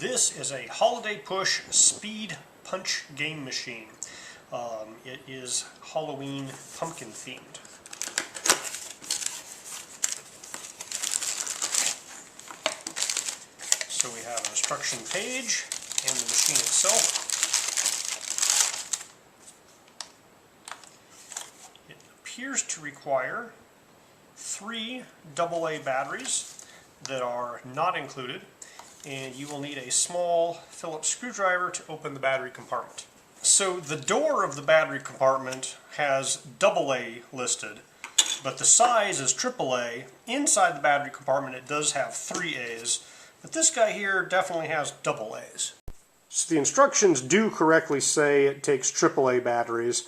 This is a Holiday Push Speed Punch game machine. It is Halloween pumpkin themed. So we have an instruction page and the machine itself. It appears to require 3 AA batteries that are not included, and you will need a small Phillips screwdriver to open the battery compartment. So the door of the battery compartment has AA listed, but the size is AAA. Inside the battery compartment it does have 3 A's, but this guy here definitely has AA's. So the instructions do correctly say it takes AAA batteries.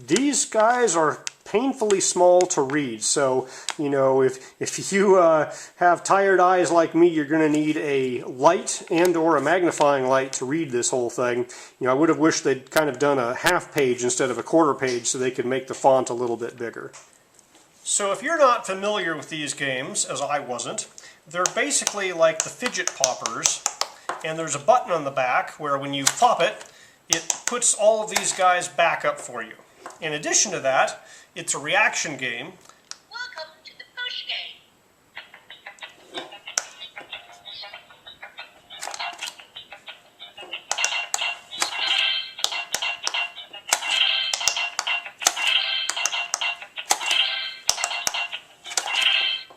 These guys are painfully small to read, so you know, if you have tired eyes like me, you're going to need a light and or a magnifying light to read this whole thing. You know, I would have wished they'd kind of done a half page instead of a quarter page so they could make the font a little bit bigger. So if you're not familiar with these games, as I wasn't, they're basically like the fidget poppers, and there's a button on the back where when you pop it, it puts all of these guys back up for you. In addition to that, it's a reaction game. Welcome to the push game.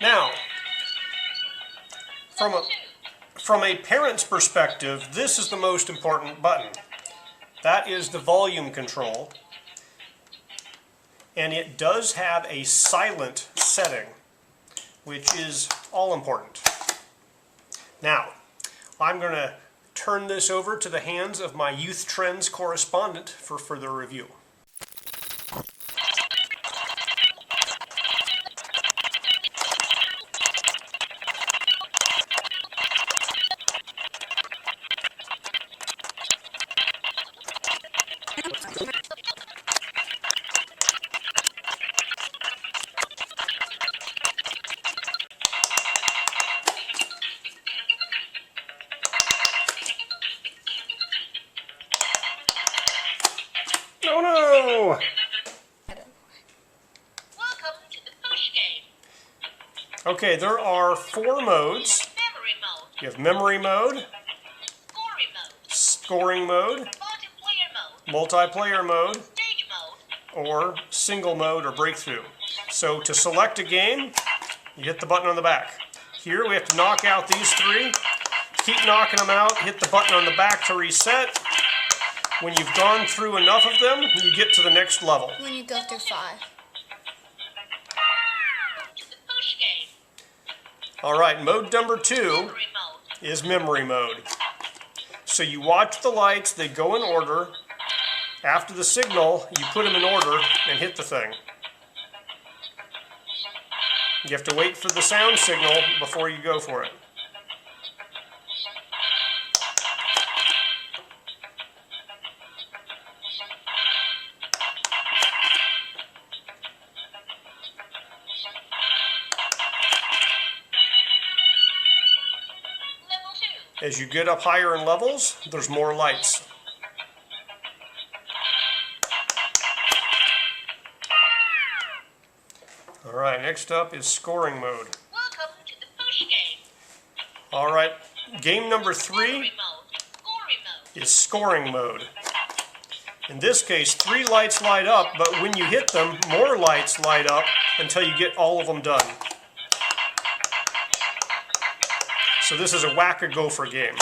Now, from a parent's perspective, this is the most important button. That is the volume control, and it does have a silent setting, which is all important. Now, I'm going to turn this over to the hands of my Youth Trends correspondent for further review. Oh no! Welcome to the push game. Okay, there are 4 modes. Memory mode, You have memory mode, scoring mode, scoring mode, multiplayer mode, multiplayer mode, stage mode, or single mode or breakthrough. So to select a game, you hit the button on the back. Here we have to knock out these 3, keep knocking them out, hit the button on the back to reset. When you've gone through enough of them, you get to the next level. When you go through 5. to the push game. Alright, mode number 2 Memory mode, is memory mode. So you watch the lights, they go in order. After the signal, you put them in order and hit the thing. You have to wait for the sound signal before you go for it. level 2, As you get up higher in levels, there's more lights. Alright, next up is scoring mode. welcome to the push game. Alright, game number 3 Memory mode, scoring mode, is scoring mode. In this case, 3 lights light up, but when you hit them, more lights light up until you get all of them done. So this is a whack-a-gopher game.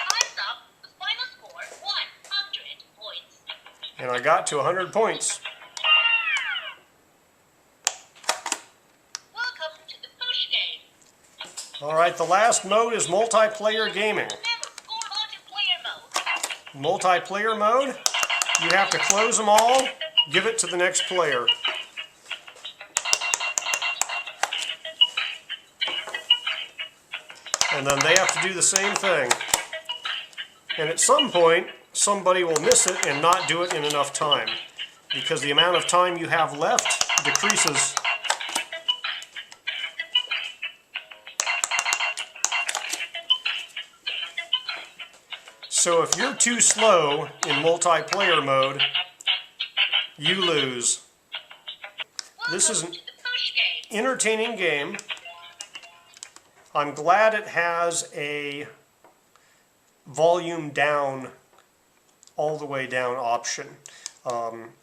time's up, the final score 100 points. And I got to 100 points. Welcome to the push game. Alright, the last mode is multiplayer gaming. Remember, multiplayer mode. Multiplayer mode, you have to close them all, give it to the next player. And then they have to do the same thing. And at some point, somebody will miss it and not do it in enough time, because the amount of time you have left decreases. So if you're too slow in multiplayer mode, you lose. This is an Welcome to the push game. entertaining game. I'm glad it has a volume down, all the way down option.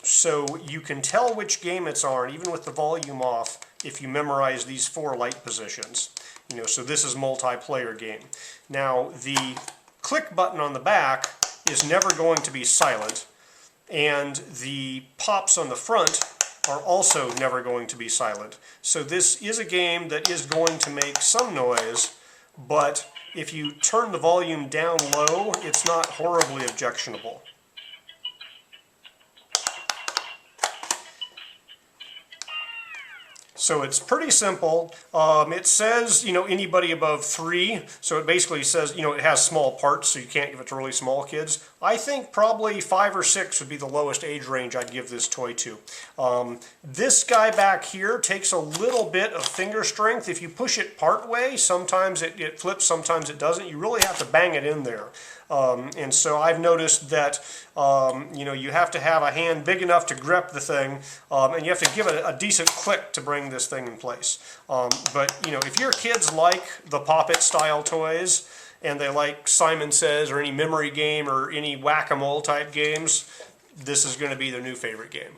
So you can tell which game it's on, even with the volume off, if you memorize these 4 light positions. You know, so this is multiplayer game. Now the click button on the back is never going to be silent, and the pops on the front are also never going to be silent. So this is a game that is going to make some noise, but if you turn the volume down low, it's not horribly objectionable. So it's pretty simple. It says, you know, anybody above 3. So it basically says, you know, it has small parts, so you can't give it to really small kids. I think probably 5 or 6 would be the lowest age range I'd give this toy to. This guy back here takes a little bit of finger strength. If you push it part way, sometimes it flips, sometimes it doesn't. You really have to bang it in there. And so I've noticed that you know, you have to have a hand big enough to grip the thing, and you have to give it a decent click to bring this thing in place. But you know, if your kids like the Pop-It style toys, and they like Simon Says or any memory game or any whack-a-mole type games, this is going to be their new favorite game.